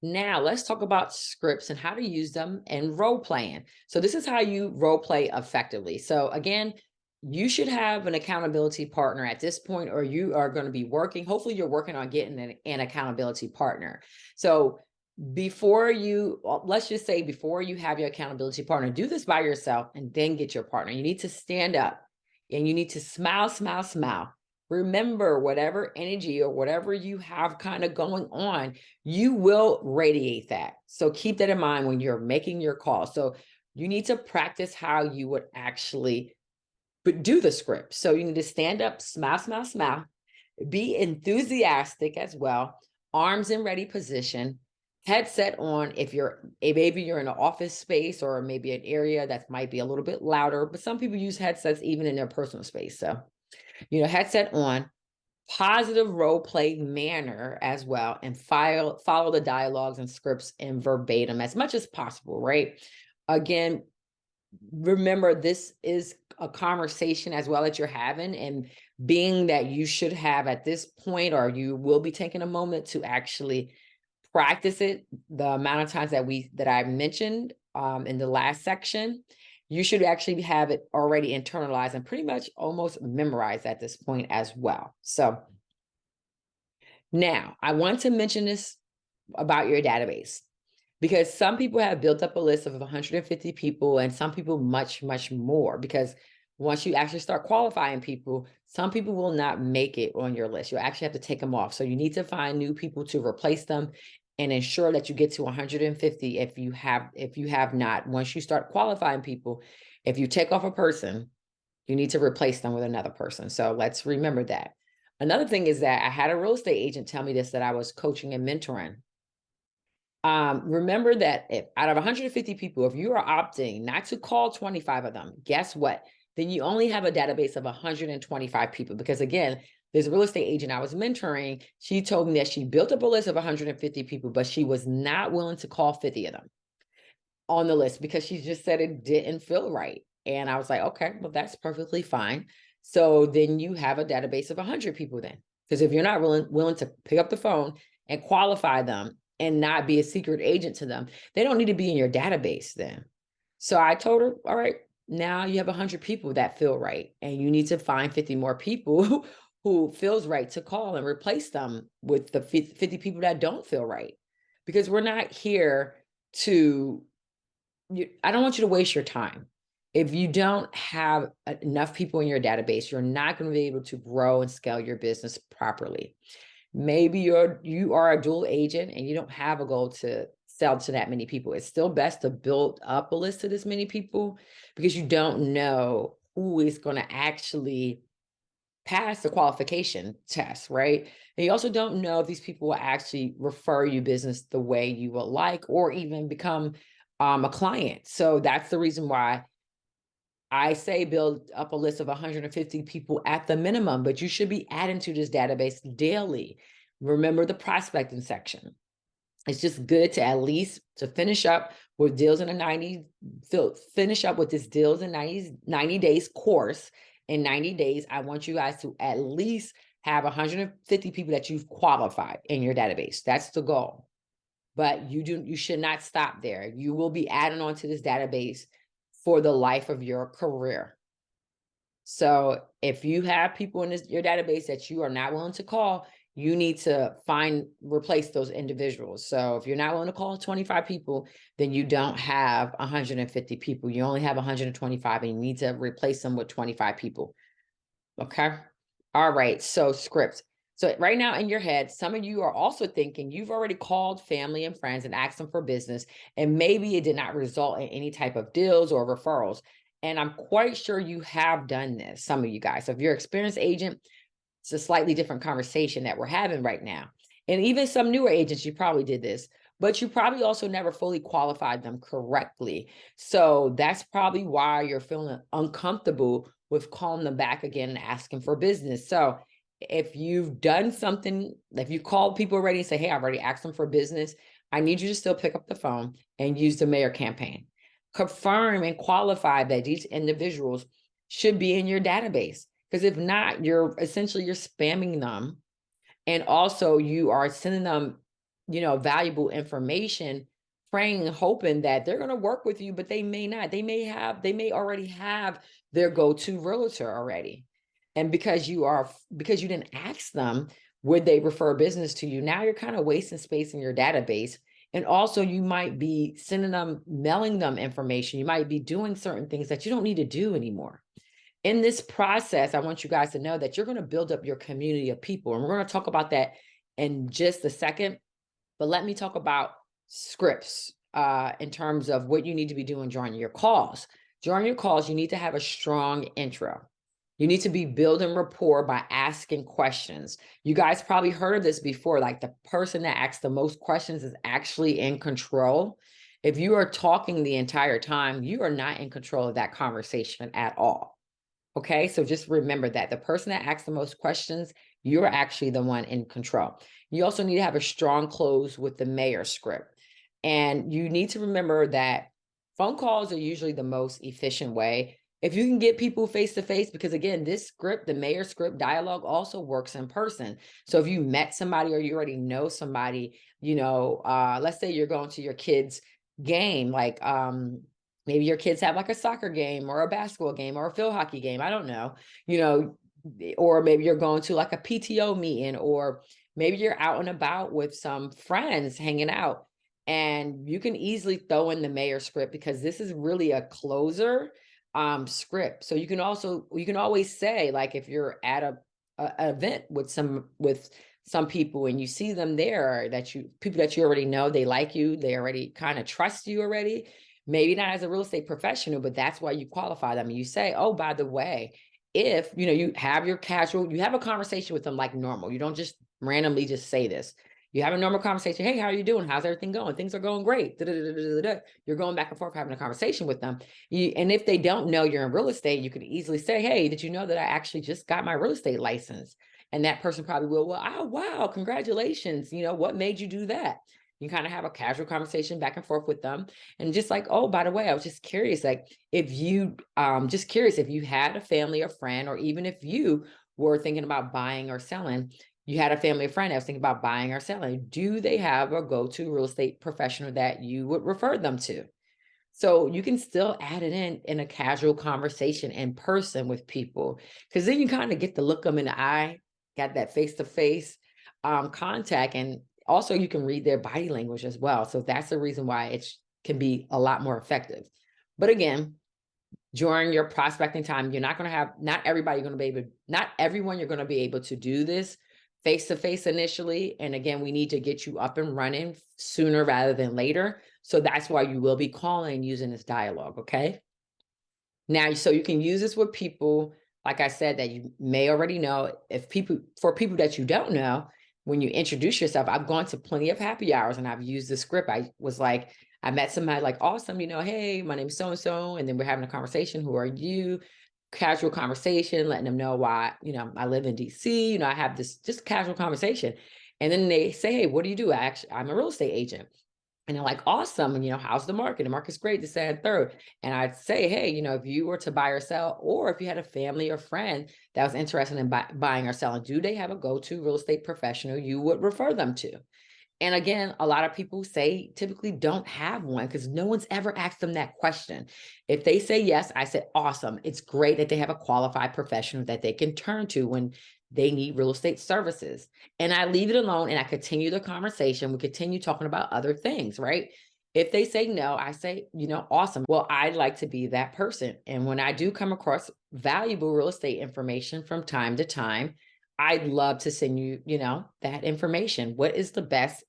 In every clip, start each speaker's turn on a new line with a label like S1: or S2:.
S1: Now let's talk about scripts and how to use them and role playing. So this is how you role play effectively. So again, you should have an accountability partner at this point, or you are going to be working. Hopefully, you're working on getting an accountability partner. So before you, let's just say before you have your accountability partner, do this by yourself and then get your partner. You need to stand up and you need to smile, smile, smile. Remember, whatever energy or whatever you have kind of going on, you will radiate that. So keep that in mind when you're making your call. So you need to practice how you would actually do the script. So you need to stand up, smile, smile, smile, be enthusiastic as well, arms in ready position, headset on maybe you're in an office space or maybe an area that might be a little bit louder, but some people use headsets even in their personal space. So, headset on, positive role play manner as well, and follow the dialogues and scripts in verbatim as much as possible, right? Again, remember this is a conversation as well that you're having, and being that you should have at this point, or you will be taking a moment to actually practice it the amount of times that I mentioned in the last section. You should actually have it already internalized and pretty much almost memorized at this point as well. So now I want to mention this about your database, because some people have built up a list of 150 people and some people much, much more, because once you actually start qualifying people, some people will not make it on your list. You'll actually have to take them off. So you need to find new people to replace them and ensure that you get to 150 if you have not. Once you start qualifying people, if you take off a person, you need to replace them with another person. So let's remember that. Another thing is that I had a real estate agent tell me this, that I was coaching and mentoring. Remember that if out of 150 people, if you are opting not to call 25 of them, guess what? Then you only have a database of 125 people. Because again, this real estate agent I was mentoring, she told me that she built up a list of 150 people, but she was not willing to call 50 of them on the list because she just said it didn't feel right. And I was like, okay, well, that's perfectly fine. So then you have a database of 100 people then. Because if you're not willing to pick up the phone and qualify them and not be a secret agent to them, they don't need to be in your database then. So I told her, all right, now you have 100 people that feel right. And you need to find 50 more people who feels right to call and replace them with the 50 people that don't feel right. Because we're not here to I don't want you to waste your time. If you don't have enough people in your database, you're not going to be able to grow and scale your business properly. Maybe you are a dual agent and you don't have a goal to sell to that many people. It's still best to build up a list of this many people, because you don't know who is going to actually pass the qualification test, right? And you also don't know if these people will actually refer you business the way you would like, or even become a client. So that's the reason why I say build up a list of 150 people at the minimum, but you should be adding to this database daily. Remember the prospecting section. It's just good to at least to finish up with deals in the 90, finish up with this deals in 90 days course. In 90 days, I want you guys to at least have 150 people that you've qualified in your database. That's the goal. But you should not stop there. You will be adding on to this database for the life of your career. So if you have people in your database that you are not willing to call, you need to replace those individuals. So if you're not willing to call 25 people, then you don't have 150 people. You only have 125 and you need to replace them with 25 people. Okay. All right. So script. So right now in your head, some of you are also thinking you've already called family and friends and asked them for business, and maybe it did not result in any type of deals or referrals. And I'm quite sure you have done this, some of you guys. So if you're an experienced agent, it's a slightly different conversation that we're having right now. And even some newer agents, you probably did this, but you probably also never fully qualified them correctly. So that's probably why you're feeling uncomfortable with calling them back again and asking for business. So if you've done something, if you called people already and say, hey, I've already asked them for business, I need you to still pick up the phone and use the mayor campaign. Confirm and qualify that these individuals should be in your database. Because if not, you're spamming them. And also you are sending them valuable information, praying and hoping that they're going to work with you, but they may not. They may already have their go-to realtor already. And because you didn't ask them, would they refer business to you? Now you're kind of wasting space in your database. And also you might be mailing them information. You might be doing certain things that you don't need to do anymore. In this process, I want you guys to know that you're going to build up your community of people. And we're going to talk about that in just a second. But let me talk about scripts in terms of what you need to be doing during your calls. During your calls, you need to have a strong intro. You need to be building rapport by asking questions. You guys probably heard of this before, like the person that asks the most questions is actually in control. If you are talking the entire time, you are not in control of that conversation at all. Okay, so just remember that the person that asks the most questions, you're actually the one in control. You also need to have a strong close with the mayor script. And you need to remember that phone calls are usually the most efficient way. If you can get people face to face, because again, this script, the mayor script dialogue, also works in person. So if you met somebody or you already know somebody, let's say you're going to your kid's game, like maybe your kids have like a soccer game or a basketball game or a field hockey game. I don't know, or maybe you're going to like a PTO meeting, or maybe you're out and about with some friends hanging out, and you can easily throw in the mayor script because this is really a closer script. So you can always say, like, if you're at a event with some people and you see them there, people that you already know, they like you, they already kind of trust you already, maybe not as a real estate professional, but that's why you qualify them. And you say, oh, by the way, if you have you have a conversation with them like normal. You don't just randomly just say this. You have a normal conversation. Hey, how are you doing? How's everything going? Things are going great. You're going back and forth having a conversation with them. And if they don't know you're in real estate, you could easily say, hey, did you know that I actually just got my real estate license? And that person probably will, well, oh, wow, congratulations. What made you do that? You kind of have a casual conversation back and forth with them. And just like, oh, by the way, I was just curious, like if you had a family or friend, or even if you were thinking about buying or selling, you had a family or friend that was thinking about buying or selling, do they have a go-to real estate professional that you would refer them to? So you can still add it in a casual conversation in person with people, because then you kind of get to look them in the eye, got that face-to-face contact. And also you can read their body language as well. So that's the reason why it can be a lot more effective. But again, during your prospecting time, you're not going to have, not everyone you're going to be able to do this face-to-face initially. And again, we need to get you up and running sooner rather than later. So that's why you will be calling using this dialogue. Okay. Now, so you can use this with people, like I said, that you may already know. For people that you don't know, when you introduce yourself, I've gone to plenty of happy hours and I've used the script. I met somebody like, awesome, hey, my name is so-and-so. And then we're having a conversation. Who are you? Casual conversation, letting them know why, I live in DC, I have this just casual conversation. And then they say, hey, what do you do? I'm a real estate agent. And they're like, awesome. And, how's the market? The market's great, this, and third. And I'd say, hey, if you were to buy or sell, or if you had a family or friend that was interested in buying or selling, do they have a go-to real estate professional you would refer them to? And again, a lot of people typically don't have one because no one's ever asked them that question. If they say yes, I say, awesome. It's great that they have a qualified professional that they can turn to when they need real estate services. And I leave it alone and I continue the conversation. We continue talking about other things, right? If they say no, I say, awesome. Well, I'd like to be that person. And when I do come across valuable real estate information from time to time, I'd love to send you, that information. What is the best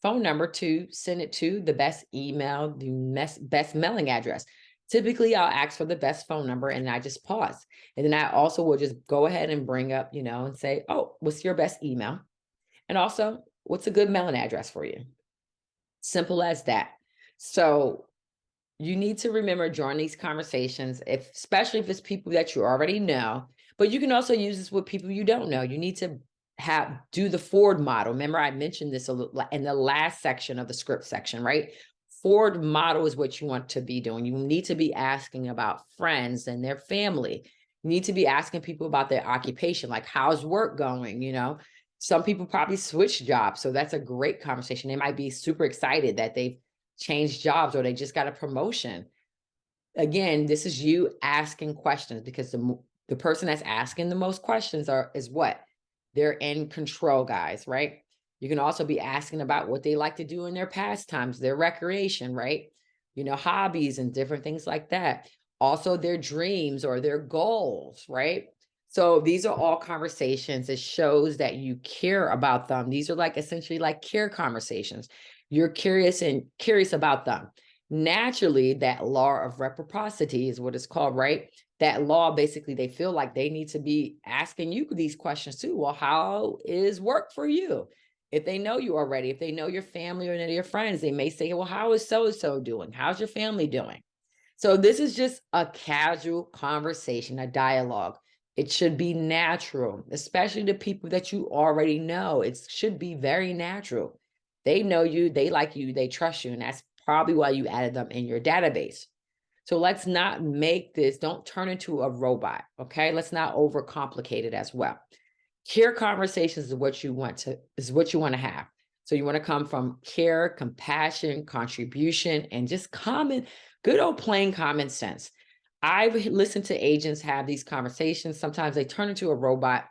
S1: phone number to send it to, the best email, the best mailing address? Typically, I'll ask for the best phone number and I just pause. And then I also will just go ahead and bring up, and say, oh, what's your best email? And also, what's a good mailing address for you? Simple as that. So you need to remember during these conversations, especially if it's people that you already know, but you can also use this with people you don't know. You need to do the Ford model. Remember, I mentioned this a little in the last section of the script section, right? Ford model is what you want to be doing. You need to be asking about friends and their family. You need to be asking people about their occupation, like how's work going, Some people probably switch jobs. So that's a great conversation. They might be super excited that they've changed jobs or they just got a promotion. Again, this is you asking questions because the person that's asking the most questions is what? They're in control, guys, right? You can also be asking about what they like to do in their pastimes, their recreation, right? Hobbies and different things like that. Also, their dreams or their goals, right? So these are all conversations. It shows that you care about them. These are like essentially like care conversations. You're curious about them. Naturally, that law of reciprocity is what it's called, right? That law, basically, they feel like they need to be asking you these questions too. Well, how is work for you? If they know you already, if they know your family or any of your friends, they may say, well, how is so-and-so doing? How's your family doing? So this is just a casual conversation, a dialogue. It should be natural, especially the people that you already know. It should be very natural. They know you, they like you, they trust you, and that's probably why you added them in your database. So let's not make this, don't turn into a robot, okay? Let's not overcomplicate it as well. Care conversations is what you want to have. So you want to come from care, compassion, contribution, and just good old plain common sense. I've listened to agents have these conversations. Sometimes they turn into a robot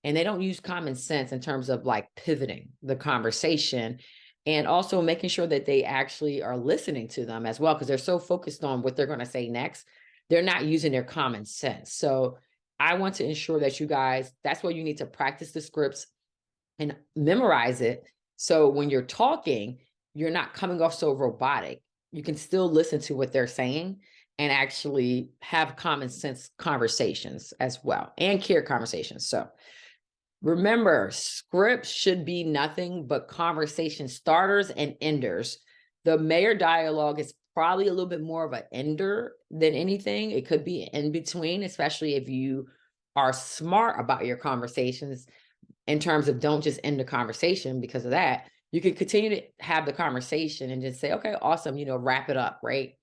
S1: and they don't use common sense in terms of like pivoting the conversation and also making sure that they actually are listening to them as well, because they're so focused on what they're going to say next. They're not using their common sense. So I want to ensure that you guys, that's why you need to practice the scripts and memorize it. So when you're talking, you're not coming off so robotic. You can still listen to what they're saying and actually have common sense conversations as well and care conversations. So remember, scripts should be nothing but conversation starters and enders. The mayor dialogue is probably a little bit more of an ender than anything. It could be in between, especially if you are smart about your conversations in terms of don't just end the conversation because of that. You could continue to have the conversation and just say, okay, awesome, wrap it up, right?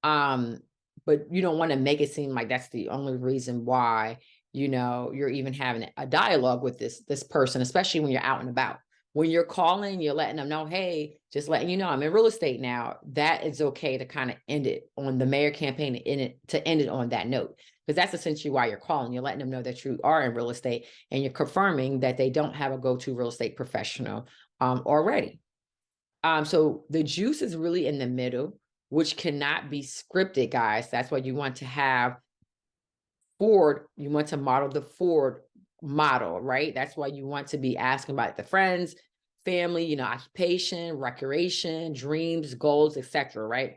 S1: But you don't want to make it seem like that's the only reason why you're even having a dialogue with this person, especially when you're out and about. When you're calling, you're letting them know, hey, just letting you know I'm in real estate now. That is okay to kind of end it on the mayor campaign to end it on that note, because that's essentially why you're calling. You're letting them know that you are in real estate and you're confirming that they don't have a go-to real estate professional already. So the juice is really in the middle, which cannot be scripted, guys. That's why you want to have Ford, you want to model the Ford model, right? That's why you want to be asking about the friends, family, occupation, recreation, dreams, goals, etc., right?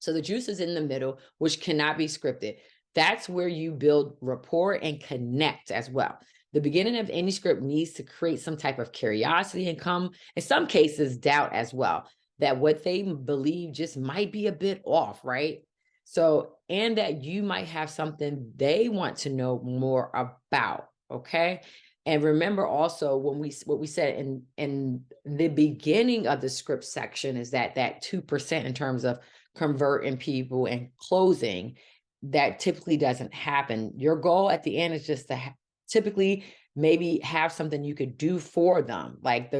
S1: So the juice is in the middle, which cannot be scripted. That's where you build rapport and connect as well. The beginning of any script needs to create some type of curiosity and come, in some cases, doubt as well, that what they believe just might be a bit off, right? So, and that you might have something they want to know more about, okay? And remember also what we said in the beginning of the script section is that 2% in terms of converting people and closing, that typically doesn't happen. Your goal at the end is just to typically maybe have something you could do for them. Like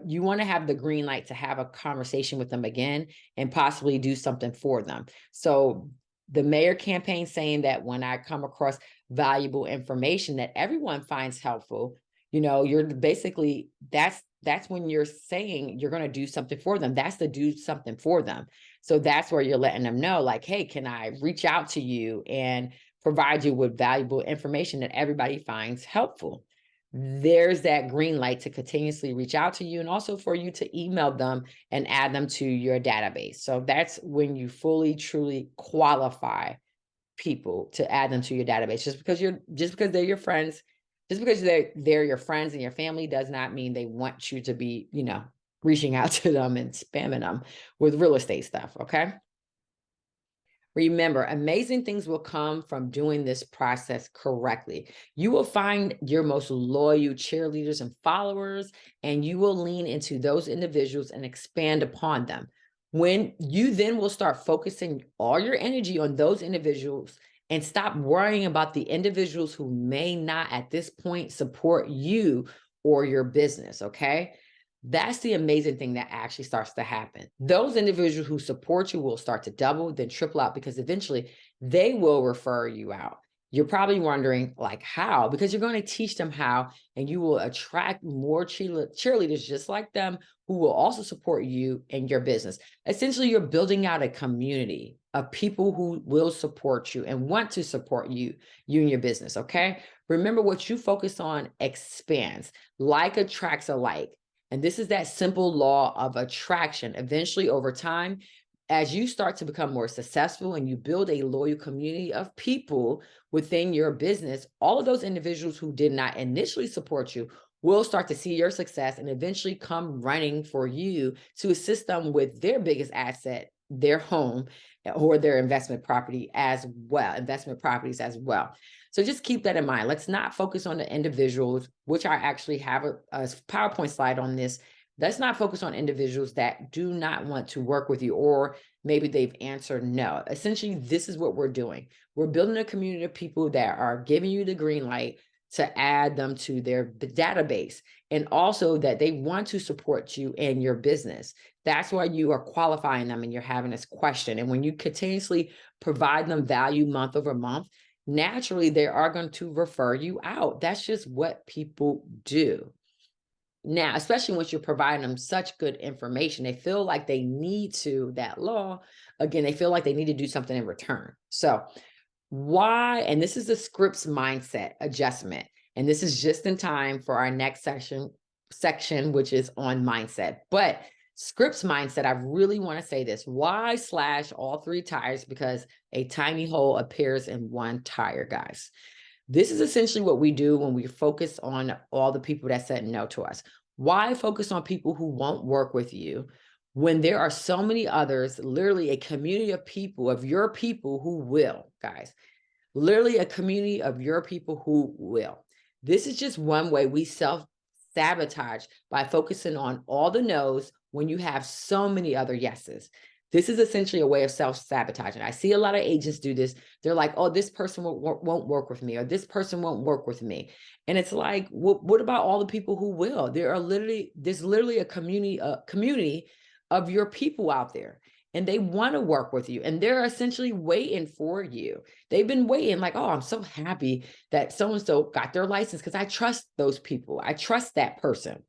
S1: you want to have the green light to have a conversation with them again and possibly do something for them. So the mayor campaign saying that when I come across valuable information that everyone finds helpful, you're basically, that's when you're saying you're going to do something for them. That's to do something for them. So that's where you're letting them know, like, hey, can I reach out to you and provide you with valuable information that everybody finds helpful? There's that green light to continuously reach out to you and also for you to email them and add them to your database. So that's when you fully, truly qualify people to add them to your database. Just because they're your friends, just because they're your friends and your family does not mean they want you to be, reaching out to them and spamming them with real estate stuff. Okay. Remember, amazing things will come from doing this process correctly. You will find your most loyal cheerleaders and followers, and you will lean into those individuals and expand upon them. When you then will start focusing all your energy on those individuals and stop worrying about the individuals who may not at this point support you or your business. Okay. That's the amazing thing that actually starts to happen. Those individuals who support you will start to double, then triple out, because eventually they will refer you out. You're probably wondering, like, how? Because you're going to teach them how, and you will attract more cheerleaders just like them who will also support you and your business. Essentially, you're building out a community of people who will support you and want to support you and your business. Okay. Remember, what you focus on expands. Like attracts alike. And this is that simple law of attraction. Eventually, over time, as you start to become more successful and you build a loyal community of people within your business, all of those individuals who did not initially support you will start to see your success and eventually come running for you to assist them with their biggest asset, their home or their investment properties as well. So just keep that in mind. Let's not focus on the individuals, which I actually have a PowerPoint slide on this. Let's not focus on individuals that do not want to work with you, or maybe they've answered no. Essentially, this is what we're doing. We're building a community of people that are giving you the green light to add them to their database, and also that they want to support you and your business. That's why you are qualifying them and you're having this question. And when you continuously provide them value month over month, naturally they are going to refer you out. That's just what people do. Now, especially once you're providing them such good information, they feel like they need to, that law, again, they feel like they need to do something in return. So why, and this is the Scripps mindset adjustment. And this is just in time for our next section, which is on mindset. But Scripps mindset, I really want to say this. Why slash all three tires? Because a tiny hole appears in one tire, guys. This is essentially what we do when we focus on all the people that said no to us. Why focus on people who won't work with you when there are so many others, literally a community of people, of your people who will, guys, literally a community of your people who will. This is just one way we self-sabotage by focusing on all the no's when you have so many other yeses. This is essentially a way of self-sabotaging. I see a lot of agents do this. They're like, oh, this person won't work with me, or this person won't work with me. And it's like, what about all the people who will? There's literally a community of your people out there, and they want to work with you, and they're essentially waiting for you. They've been waiting like, oh, I'm so happy that so-and-so got their license because I trust those people. I trust that person.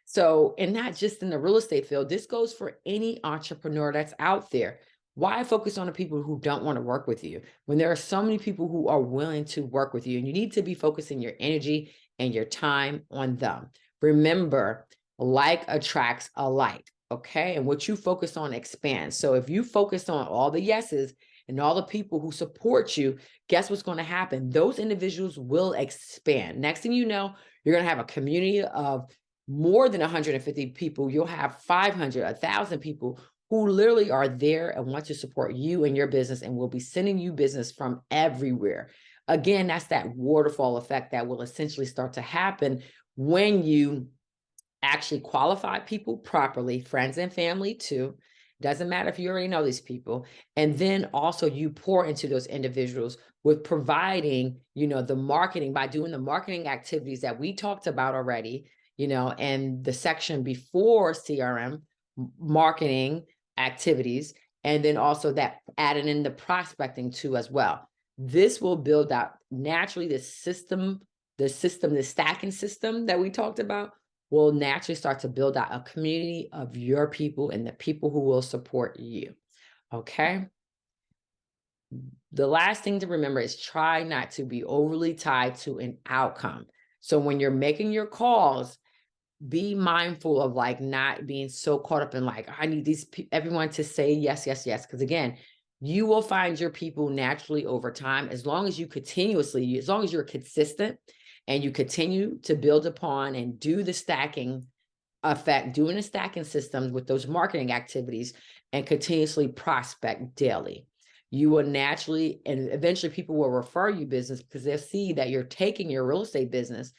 S1: So, and not just in the real estate field, this goes for any entrepreneur that's out there. Why focus on the people who don't want to work with you when there are so many people who are willing to work with you? And you need to be focusing your energy and your time on them. Remember, like attracts alike, okay? And what you focus on expands. So if you focus on all the yeses and all the people who support you, guess what's going to happen? Those individuals will expand. Next thing you know, you're going to have a community of more than 150 people. You'll have 500, 1,000 people who literally are there and want to support you and your business and will be sending you business from everywhere. Again, that's that waterfall effect that will essentially start to happen when you actually qualify people properly, friends and family too. Doesn't matter if you already know these people. And then also you pour into those individuals with providing, the marketing, by doing the marketing activities that we talked about already, and the section before CRM, marketing activities, and then also that added in the prospecting too as well. This will build out naturally the stacking system that we talked about will naturally start to build out a community of your people and the people who will support you. Okay. The last thing to remember is try not to be overly tied to an outcome. So when you're making your calls, be mindful of like not being so caught up in like, I need everyone to say yes, yes, yes. Because again, you will find your people naturally over time, as long as you're consistent and you continue to build upon and do the stacking effect, doing the stacking systems with those marketing activities and continuously prospect daily. You will naturally, and eventually people will refer you business because they'll see that you're taking your real estate business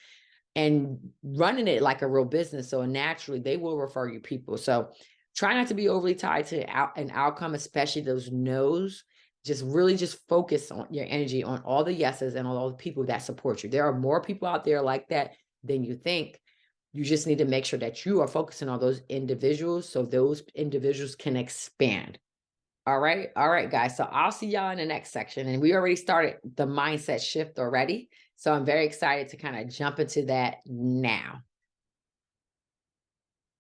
S1: and running it like a real business. So naturally they will refer you people. So try not to be overly tied to an outcome, especially those no's. Just focus on your energy on all the yeses and all the people that support you. There are more people out there like that than you think. You just need to make sure that you are focusing on those individuals so those individuals can expand. All right. All right, guys. So I'll see y'all in the next section. And we already started the mindset shift already. So I'm very excited to kind of jump into that now.